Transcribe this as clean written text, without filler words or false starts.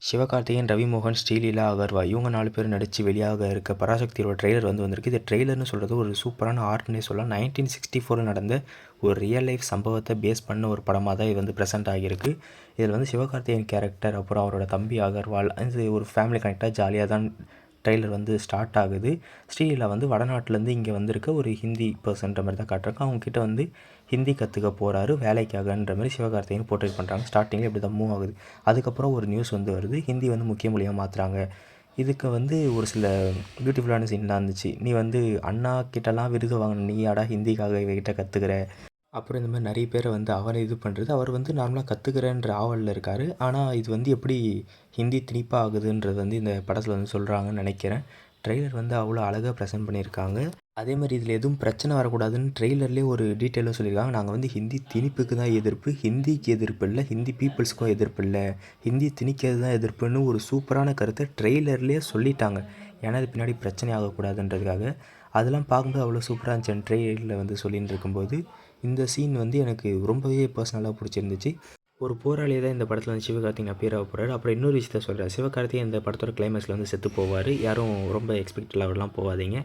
சிவகார்த்திகேயன், ரவி மோகன், ஸ்ரீலீலா, அகர்வா இவங்க 4 பேர் நடித்து வெளியாக இருக்க பராசக்தியோட ட்ரெய்லர் வந்திருக்கு. இது ட்ரெய்லர்னு சொல்கிறது ஒரு சூப்பரான ஆர்ட்னே சொல்லலாம். 1964 நடந்த ஒரு ரியல் லைஃப் சம்பவத்தை பேஸ் பண்ண ஒரு படமாக தான் இது ப்ரெசென்ட் ஆகியிருக்கு. இதில் சிவகார்த்திகேயன் கேரக்டர், அப்புறம் அவரோட தம்பி அகர்வால், இது ஒரு ஃபேமிலி கனெக்டாக ஜாலியாக தான் ட்ரெய்லர் ஸ்டார்ட் ஆகுது. ஸ்ரீலீலா வடநாட்டிலேருந்து இங்கே வந்திருக்க ஒரு ஹிந்தி பர்சன்ற மாதிரி தான் காட்டுறாங்க. அவங்கக்கிட்ட ஹிந்தி கற்றுக்க போகிறாரு வேலைக்காகன்ற மாதிரி சிவகார்த்திகேயன் போர்ட்ரேட் பண்ணுறாங்க. ஸ்டார்டிங்கில் இப்படி தான் மூவ் ஆகுது. அதுக்கப்புறம் ஒரு நியூஸ் வருது, ஹிந்தி முக்கிய மொழியாக மாற்றுறாங்க. இதுக்கு ஒரு சில பியூட்டிஃபுல்லான சீன்லாம் இருந்துச்சு. நீ அண்ணா கிட்டலாம் விருது வாங்கின நீயாடா ஹிந்திக்காக இவகிட்ட கற்றுக்கிற, அப்புறம் இந்த மாதிரி நிறைய பேரை அவரை இது பண்ணுறது. அவர் நார்மலாக கற்றுக்கிறேன்ற ஆவலில் இருக்கார். ஆனால் இது எப்படி ஹிந்தி திணிப்பாக ஆகுதுன்றது இந்த படத்தில் சொல்கிறாங்கன்னு நினைக்கிறேன். ட்ரெய்லர் அவ்வளோ அழகாக ப்ரெசென்ட் பண்ணியிருக்காங்க. அதே மாதிரி இதில் எதுவும் பிரச்சனை வரக்கூடாதுன்னு ட்ரெய்லர்லேயே ஒரு டீட்டெயிலும் சொல்லியிருக்காங்க. நாங்கள் ஹிந்தி திணிப்புக்கு தான் எதிர்ப்பு, ஹிந்திக்கு எதிர்ப்பு இல்லை, ஹிந்தி பீப்புள்ஸுக்கும் எதிர்ப்பு இல்லை, ஹிந்தி திணிக்கிறது தான் எதிர்ப்புன்னு ஒரு சூப்பரான கருத்தை ட்ரெய்லர்லேயே சொல்லிட்டாங்க. ஏன்னா அது பின்னாடி பிரச்சனை ஆகக்கூடாதுன்றதுக்காக. அதெல்லாம் பார்க்கும்போது அவ்வளோ சூப்பராக இருந்துச்சு. ட்ரெய்லரில் சொல்லின்னு இருக்கும்போது இந்த சீன் எனக்கு ரொம்பவே பர்சனலாக பிடிச்சிருந்துச்சு. ஒரு போராளியை தான் இந்த படத்தில் சிவகார்த்திகேயன் அப்பியர் ஆக போகிறாரு. அப்புறம் இன்னொரு விஷயத்த சொல்கிறார், சிவகார்த்திகேயன் இந்த படத்தோட கிளைமேக்ஸில் செத்து போவார். யாரும் ரொம்ப எக்ஸ்பெக்ட் லெவல்லாம் போகாதீங்க.